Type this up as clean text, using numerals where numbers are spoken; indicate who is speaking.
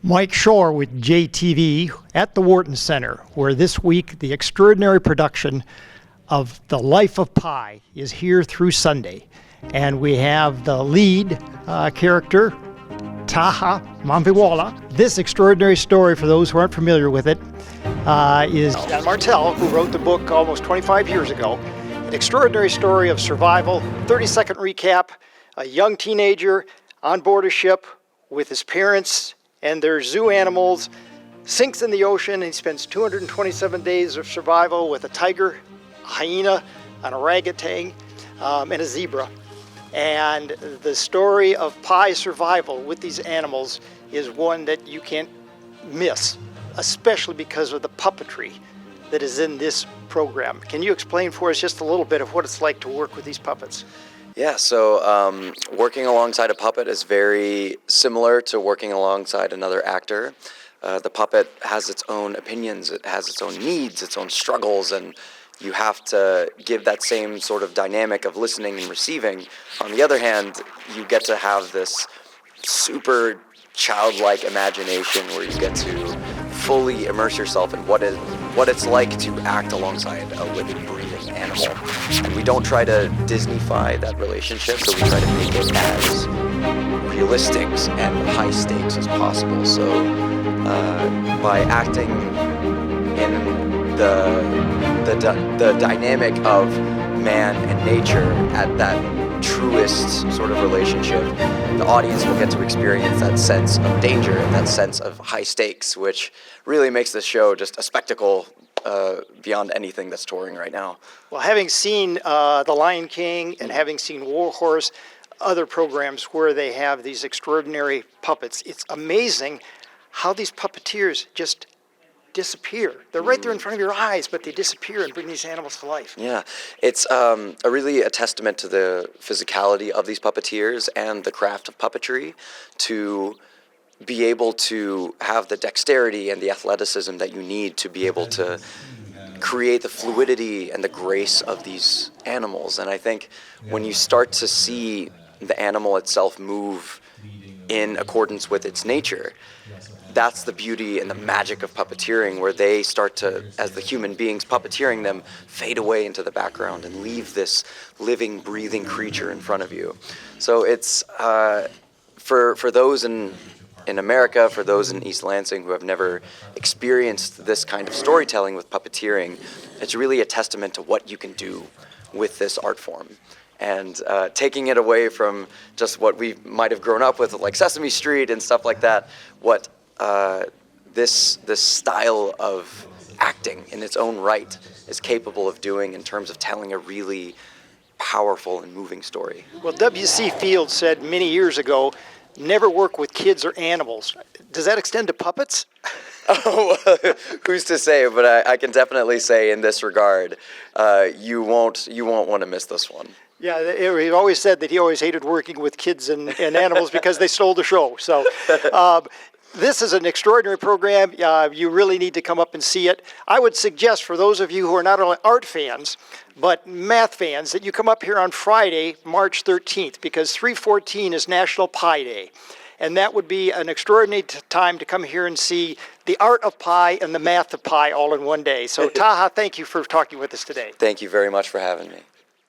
Speaker 1: Mike Shore with JTV at the Wharton Center, where this week the extraordinary production of The Life of Pi is here through Sunday. And we have the lead character, Taha Mandviwala. This extraordinary story, for those who aren't familiar with it, is Jan Martel, who wrote the book almost 25 years ago. An extraordinary story of survival. 30-second recap: a young teenager on board a ship with his parents and their zoo animals, sinks in the ocean, and he spends 227 days of survival with a tiger, a hyena, an orangutan, and a zebra. And the story of Pi's survival with these animals is one that you can't miss, especially because of the puppetry that is in this program. Can you explain for us just a little bit of what it's like to work with these puppets?
Speaker 2: Yeah, so working alongside a puppet is very similar to working alongside another actor. The puppet has its own opinions, it has its own needs, its own struggles, and you have to give that same sort of dynamic of listening and receiving. On the other hand, you get to have this super childlike imagination where you get to fully immerse yourself in what it's like to act alongside a living, breathing animal. And we don't try to Disney-fy that relationship, so we try to make it as realistic and high stakes as possible. So by acting in the dynamic of man and nature at that truest sort of relationship, the audience will get to experience that sense of danger and that sense of high stakes, which really makes this show just a spectacle beyond anything that's touring right now.
Speaker 1: Well, having seen The Lion King and having seen War Horse, other programs where they have these extraordinary puppets, it's amazing how these puppeteers just disappear. They're right there in front of your eyes, but they disappear and bring these animals to life.
Speaker 2: Yeah, it's really a testament to the physicality of these puppeteers and the craft of puppetry to be able to have the dexterity and the athleticism that you need to be able to create the fluidity and the grace of these animals. And I think when you start to see the animal itself move in accordance with its nature, that's the beauty and the magic of puppeteering, where they start to, as the human beings puppeteering them, fade away into the background and leave this living, breathing creature in front of you. So it's for those in America, for those in East Lansing who have never experienced this kind of storytelling with puppeteering, it's really a testament to what you can do with this art form. And taking it away from just what we might have grown up with, like Sesame Street and stuff like that, what this style of acting in its own right is capable of doing in terms of telling a really powerful and moving story.
Speaker 1: Well, W.C. Fields said many years ago, never work with kids or animals. Does that extend to puppets?
Speaker 2: Oh, who's to say? But I can definitely say in this regard, you won't want to miss this one.
Speaker 1: Yeah, he always said that he always hated working with kids and animals because they stole the show. So this is an extraordinary program. You really need to come up and see it. I would suggest for those of you who are not only art fans, but math fans, that you come up here on Friday, March 13th, because 3/14 is National Pi Day. And that would be an extraordinary time to come here and see the art of Pi and the math of Pi all in one day. So Taha, thank you for talking with us today.
Speaker 2: Thank you very much for having me.